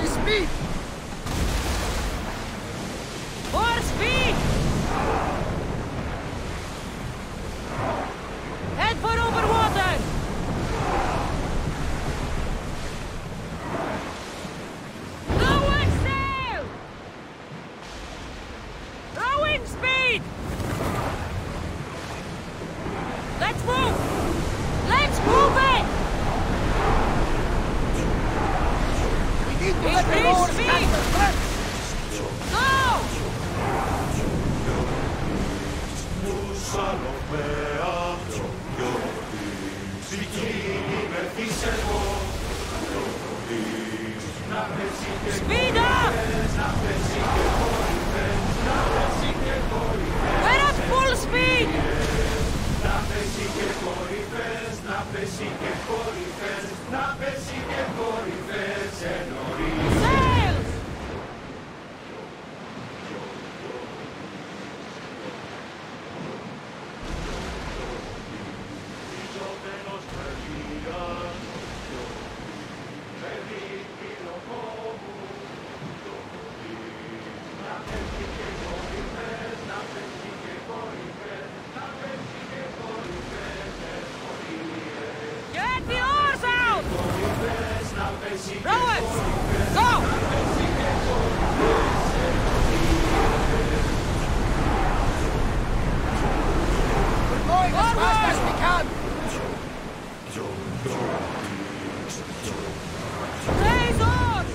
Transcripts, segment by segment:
Speed! More speed! Head for over water! Lower sail! Rowing speed! Let's move! Let's move it! We need to let the oars catch the threat! Go! Speed up! We're at full speed! Sails! Get the oars out! Rowers! Go! We're going as fast as we can! Raise oars!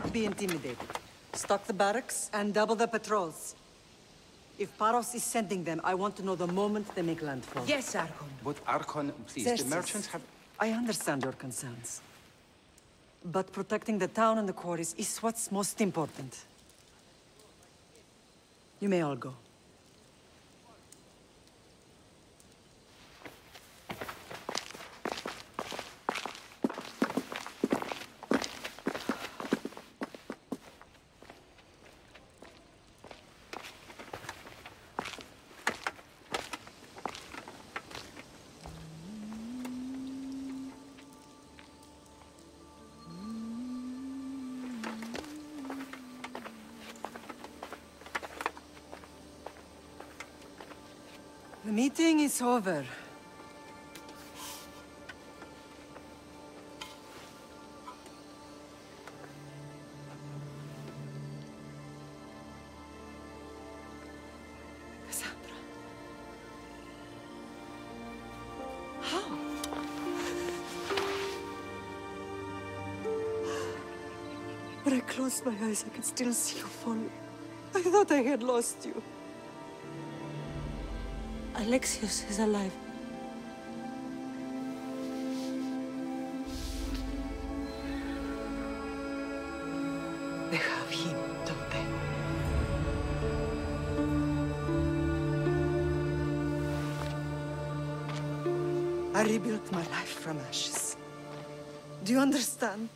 Don't be intimidated. Stock the barracks and double the patrols. If Paros is sending them, I want to know the moment they make landfall. Yes, Archon. But Archon, please, Xerxes, the merchants have... I understand your concerns. But protecting the town and the quarries is what's most important. You may all go. The meeting is over. Cassandra. How? When I closed my eyes, I could still see you falling. I thought I had lost you. Alexios is alive. They have him, don't they? I rebuilt my life from ashes. Do you understand?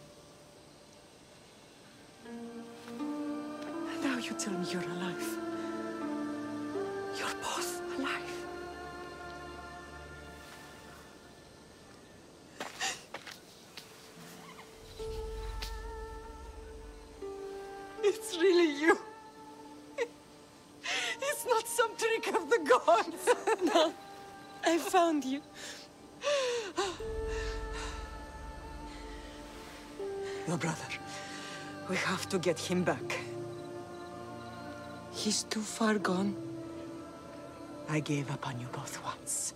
And now you tell me you're alive. You're both alive. It's really you. It's not some trick of the gods. No, I found you. Your brother. We have to get him back. He's too far gone. I gave up on you both once.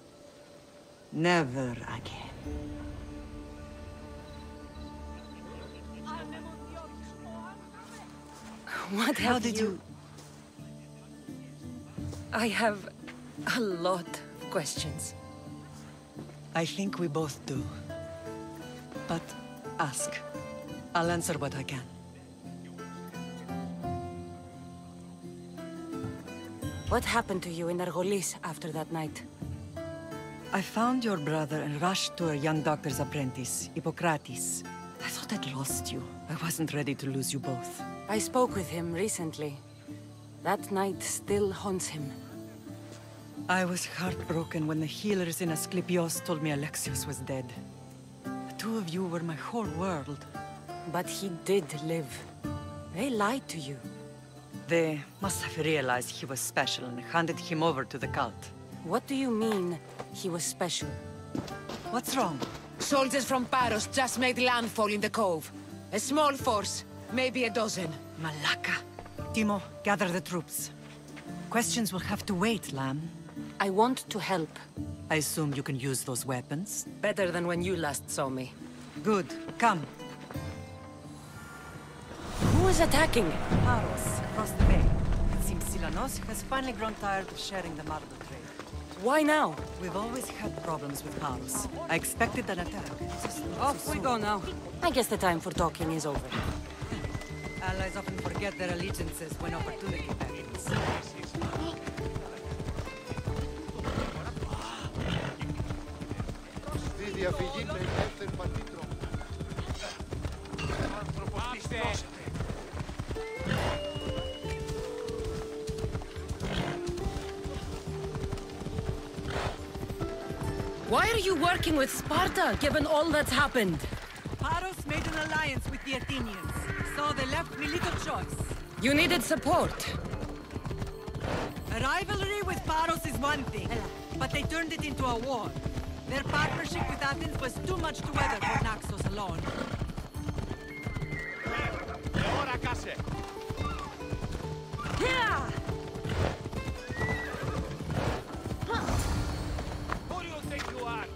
Never again. What How have did you... I have a lot of questions. I think we both do. But ask. I'll answer what I can. What happened to you in Argolis after that night? I found your brother and rushed to a young doctor's apprentice, Hippocrates. I thought I'd lost you. I wasn't ready to lose you both. I spoke with him recently. That night still haunts him. I was heartbroken when the healers in Asclepios told me Alexios was dead. The two of you were my whole world. But he did live. They lied to you. They must have realized he was special and handed him over to the cult. What do you mean, he was special? What's wrong? Soldiers from Paros just made landfall in the cove. A small force, maybe a dozen. Malaka. Timo, gather the troops. Questions will have to wait, Lamb. I want to help. I assume you can use those weapons? Better than when you last saw me. Good. Come. Who is attacking? Paros, across the bay. It seems Silanos has finally grown tired of sharing the marble trade. Why now? We've always had problems with Paros. I expected an attack. Just not Off so we soon. go now. I guess the time for talking is over. Allies often forget their allegiances when opportunity beckons. Στη διαφυγή με ελεύθερη πατήτρο. Why are you working with Sparta, given all that's happened? Paros made an alliance with the Athenians, so they left me little choice. You needed support. A rivalry with Paros is one thing, but they turned it into a war. Their partnership with Athens was too much to weather for Naxos alone. Ahora case. Yeah! Who do you think you are?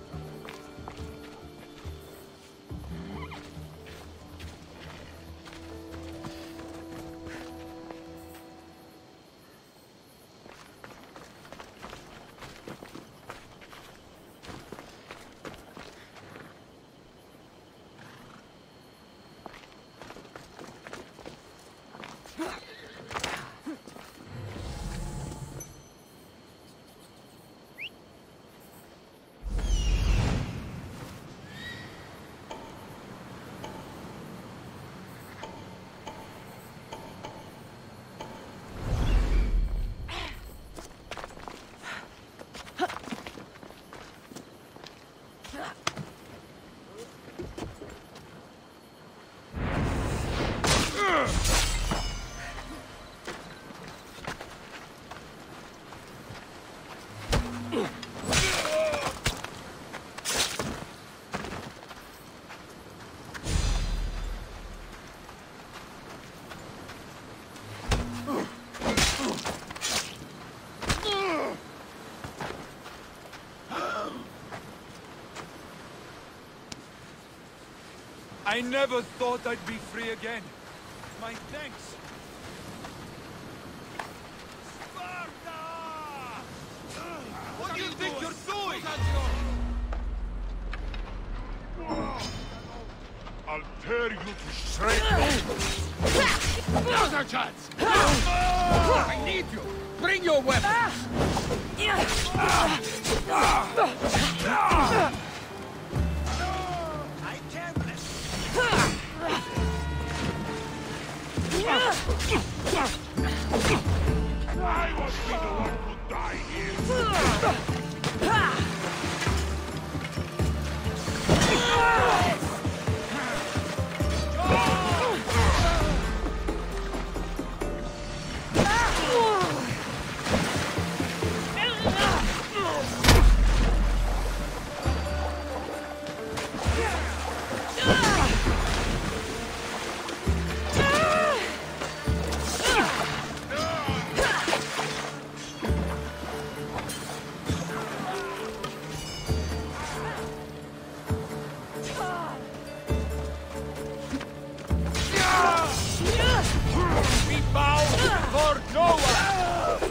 I never thought I'd be free again. My thanks. Sparta! What do you think you're doing? I'll tear you to shreds! Now's our chance! I need you! Bring your weapons! I can't let I won't be the one who die here! We bow for no one!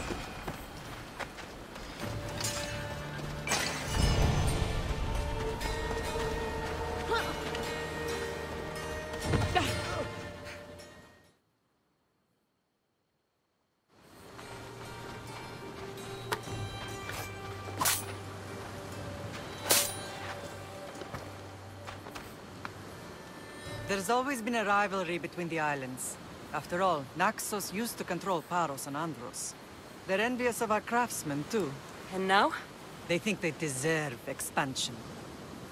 There's always been a rivalry between the islands. After all, Naxos used to control Paros and Andros. They're envious of our craftsmen, too. And now? They think they deserve expansion.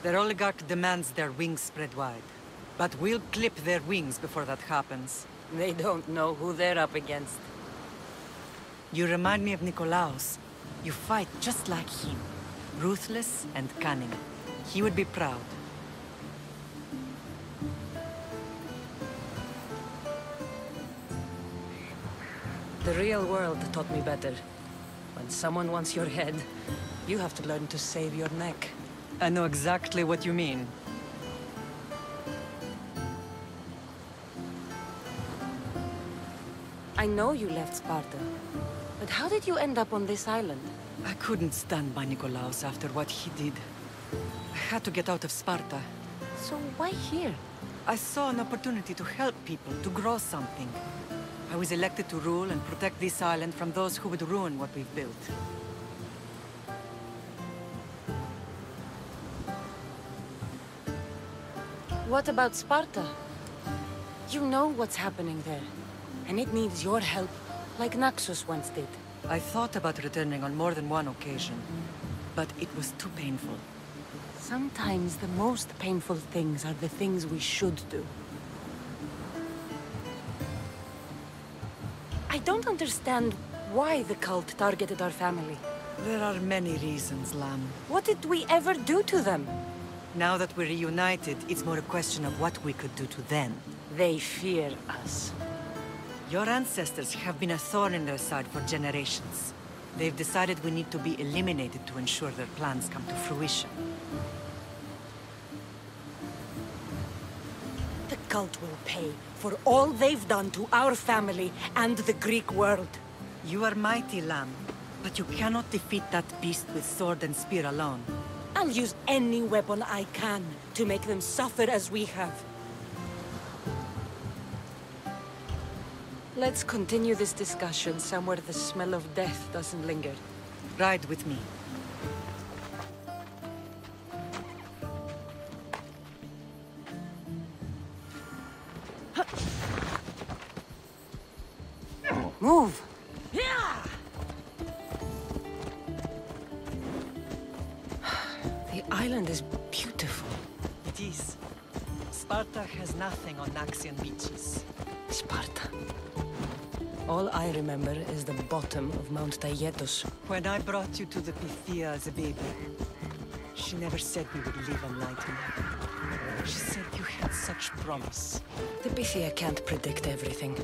Their oligarch demands their wings spread wide. But we'll clip their wings before that happens. They don't know who they're up against. You remind me of Nikolaos. You fight just like him. Ruthless and cunning. He would be proud. The real world taught me better. When someone wants your head, you have to learn to save your neck. I know exactly what you mean. I know you left Sparta. But how did you end up on this island? I couldn't stand by Nikolaos after what he did. I had to get out of Sparta. So why here? I saw an opportunity to help people, to grow something. I was elected to rule and protect this island from those who would ruin what we've built. What about Sparta? You know what's happening there. And it needs your help, like Naxos once did. I thought about returning on more than one occasion, but it was too painful. Sometimes the most painful things are the things we should do. I don't understand why the cult targeted our family. There are many reasons, Lam. What did we ever do to them? Now that we're reunited, it's more a question of what we could do to them. They fear us. Your ancestors have been a thorn in their side for generations. They've decided we need to be eliminated to ensure their plans come to fruition. The cult will pay for all they've done to our family and the Greek world. You are mighty, Lam, but you cannot defeat that beast with sword and spear alone. I'll use any weapon I can to make them suffer as we have. Let's continue this discussion somewhere the smell of death doesn't linger. Ride with me. Move! The island is beautiful. It is. Sparta has nothing on Naxian beaches. Sparta. All I remember is the bottom of Mount Tayetos. When I brought you to the Pythia as a baby, she never said we would live enlightened. She said you had such promise. The Pythia can't predict everything.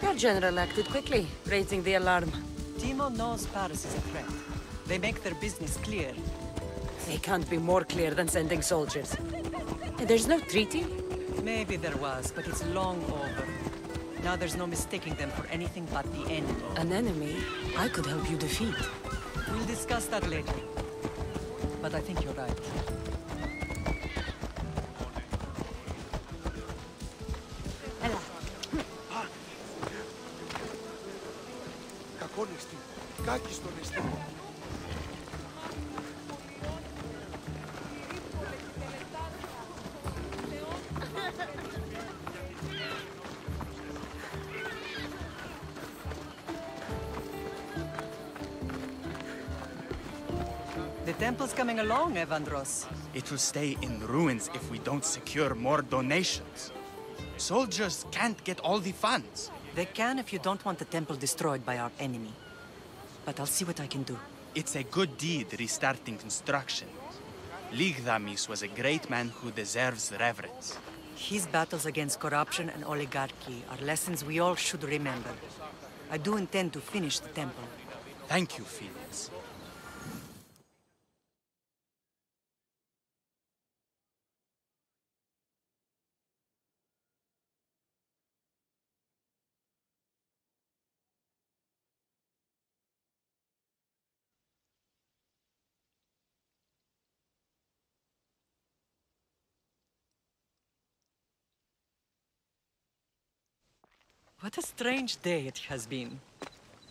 Your general acted quickly, raising the alarm. Timo knows Paris is a threat. They make their business clear. They can't be more clear than sending soldiers. There's no treaty? Maybe there was, but it's long over. Now there's no mistaking them for anything but the enemy. An enemy I could help you defeat. We'll discuss that later. But I think you're right. Κακόνεστη. Κάκιστον εστί. The temple's coming along, Evandros. It will stay in ruins if we don't secure more donations. Soldiers can't get all the funds. They can if you don't want the temple destroyed by our enemy. But I'll see what I can do. It's a good deed restarting construction. Ligdamis was a great man who deserves reverence. His battles against corruption and oligarchy are lessons we all should remember. I do intend to finish the temple. Thank you, Felix. What a strange day it has been.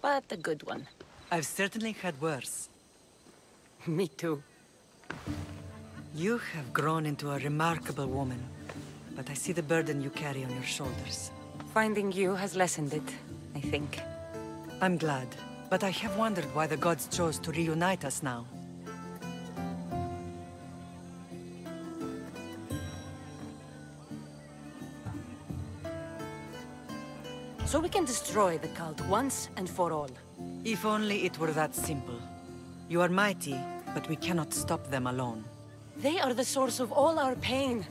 But a good one. I've certainly had worse. Me too. You have grown into a remarkable woman, but I see the burden you carry on your shoulders. Finding you has lessened it, I think. I'm glad, but I have wondered why the gods chose to reunite us now. So we can destroy the cult once and for all. If only it were that simple. You are mighty, but we cannot stop them alone. They are the source of all our pain,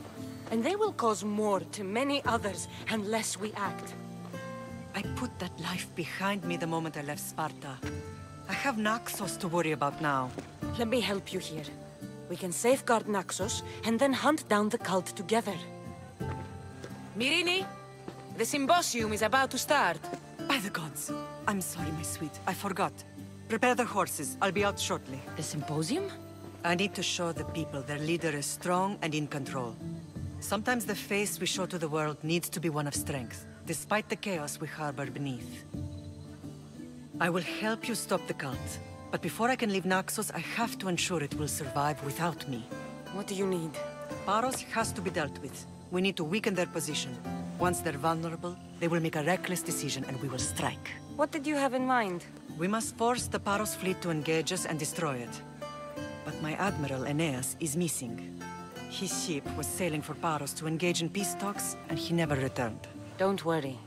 and they will cause more to many others unless we act. I put that life behind me the moment I left Sparta. I have Naxos to worry about now. Let me help you here. We can safeguard Naxos, and then hunt down the cult together. Myrrine, the symposium is about to start. By the gods! I'm sorry, my sweet. I forgot. Prepare the horses. I'll be out shortly. The symposium? I need to show the people their leader is strong and in control. Sometimes the face we show to the world needs to be one of strength, despite the chaos we harbor beneath. I will help you stop the cult, but before I can leave Naxos, I have to ensure it will survive without me. What do you need? Paros has to be dealt with. We need to weaken their position. Once they're vulnerable, they will make a reckless decision and we will strike. What did you have in mind? We must force the Paros fleet to engage us and destroy it. But my admiral, Aeneas, is missing. His ship was sailing for Paros to engage in peace talks, and he never returned. Don't worry.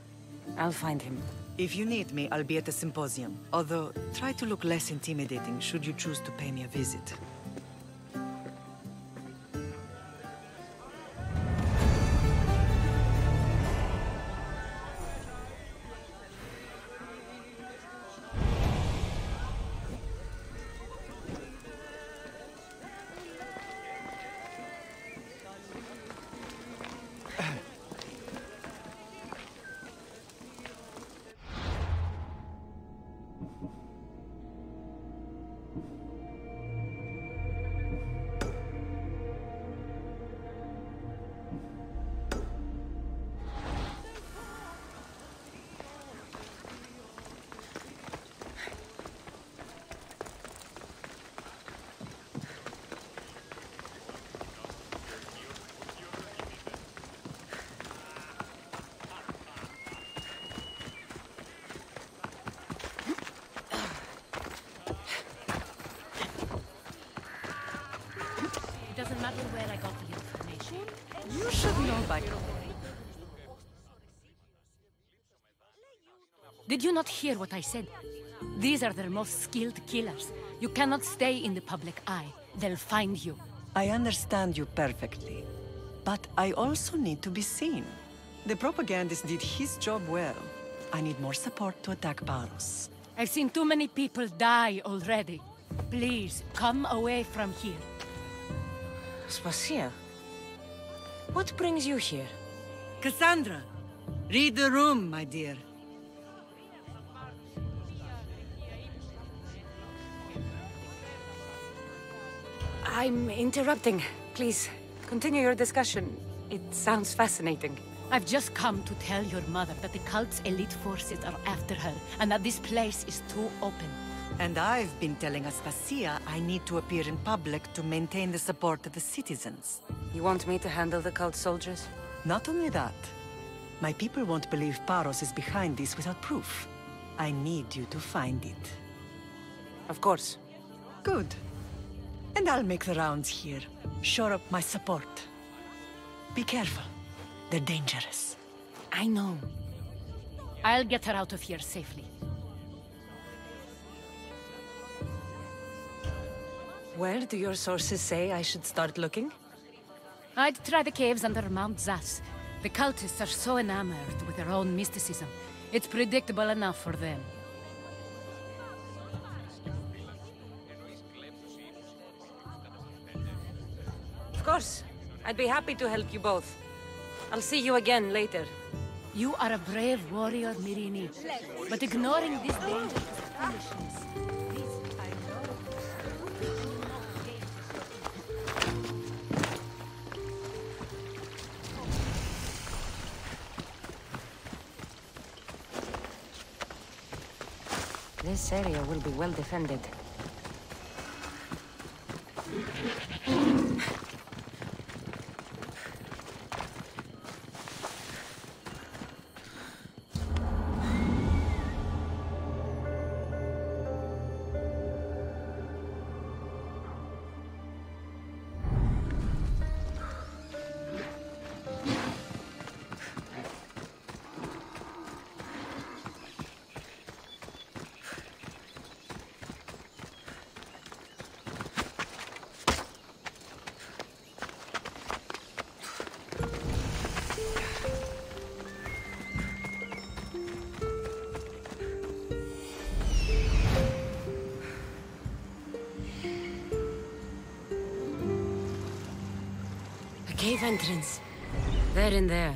I'll find him. If you need me, I'll be at the symposium. Although, try to look less intimidating should you choose to pay me a visit. matter where I got the information. You should know by now. Did you not hear what I said? These are their most skilled killers. You cannot stay in the public eye. They'll find you. I understand you perfectly. But I also need to be seen. The propagandist did his job well. I need more support to attack Paros. I've seen too many people die already. Please, come away from here. Spacia, what brings you here? Cassandra, read the room, my dear. I'm interrupting. Please, continue your discussion. It sounds fascinating. I've just come to tell your mother that the cult's elite forces are after her, and that this place is too open. And I've been telling Aspasia I need to appear in public to maintain the support of the citizens. You want me to handle the cult soldiers? Not only that, my people won't believe Paros is behind this without proof. I need you to find it. Of course. Good. And I'll make the rounds here. Shore up my support. Be careful. They're dangerous. I know. I'll get her out of here safely. Where do your sources say I should start looking? I'd try the caves under Mount Zas. The cultists are so enamored with their own mysticism. It's predictable enough for them. Of course. I'd be happy to help you both. I'll see you again later. You are a brave warrior, Mirini. But ignoring this danger is foolishness. This area will be well defended. Cave entrance. They're in there.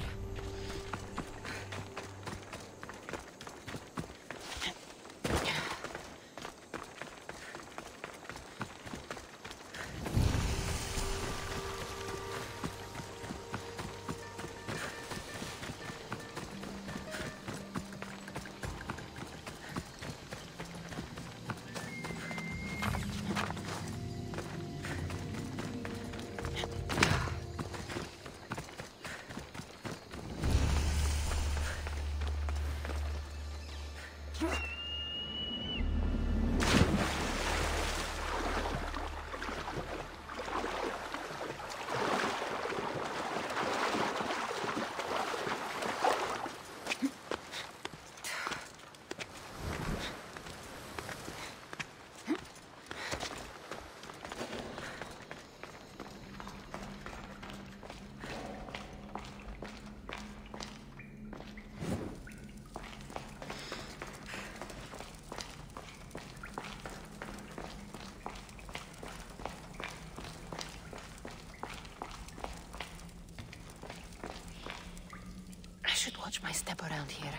I should watch my step around here.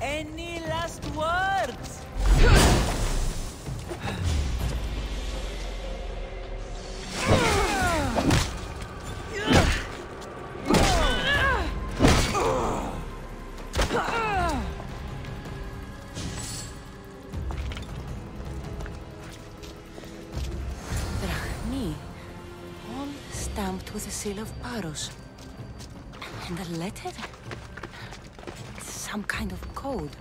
Any last words? Drachmi, all stamped with the seal of Paros. And the letter? Some kind of code.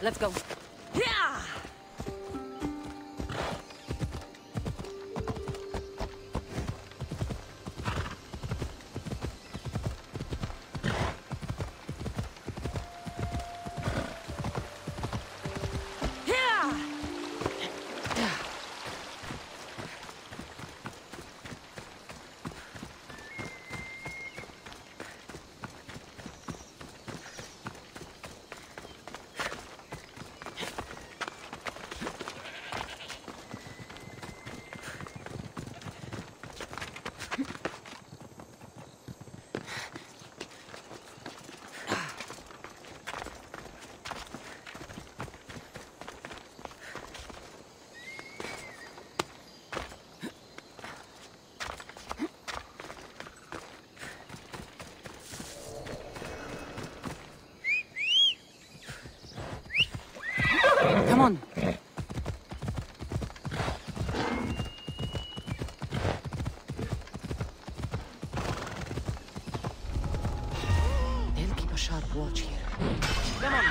Let's go. Yeah! Come on. They'll keep a sharp watch here. Come on.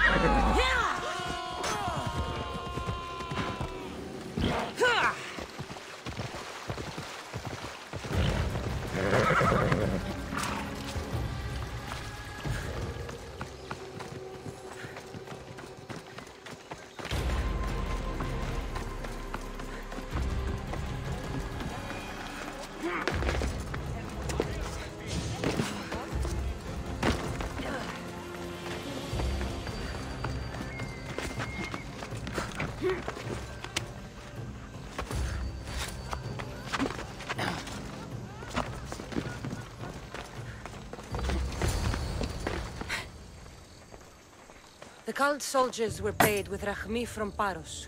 The cult soldiers were paid with Rahmi from Paros.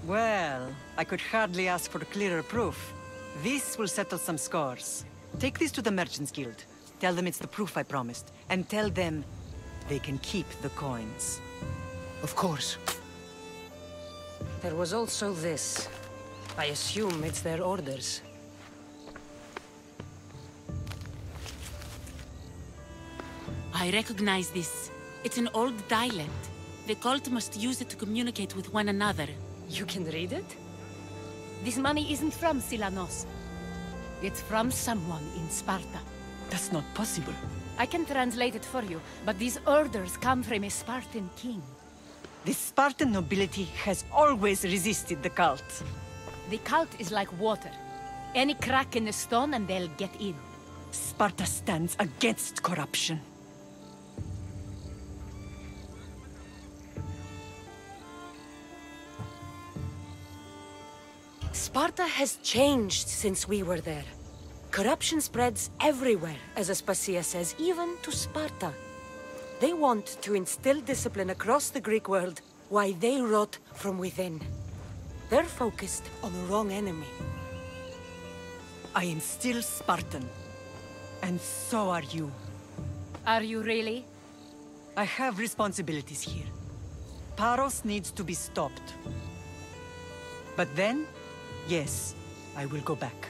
Well, I could hardly ask for clearer proof. This will settle some scores. Take this to the Merchants Guild. Tell them it's the proof I promised. And tell them they can keep the coins. Of course. There was also this. I assume it's their orders. I recognize this. It's an old dialect. The cult must use it to communicate with one another. You can read it? This money isn't from Silanos. It's from someone in Sparta. That's not possible. I can translate it for you, but these orders come from a Spartan king. The Spartan nobility has always resisted the cult. The cult is like water. Any crack in the stone and they'll get in. Sparta stands against corruption. Sparta has changed since we were there. Corruption spreads everywhere, as Aspasia says, even to Sparta. They want to instill discipline across the Greek world, while they rot from within. They're focused on the wrong enemy. I am still Spartan. And so are you. Are you really? I have responsibilities here. Paros needs to be stopped. But then, yes, I will go back.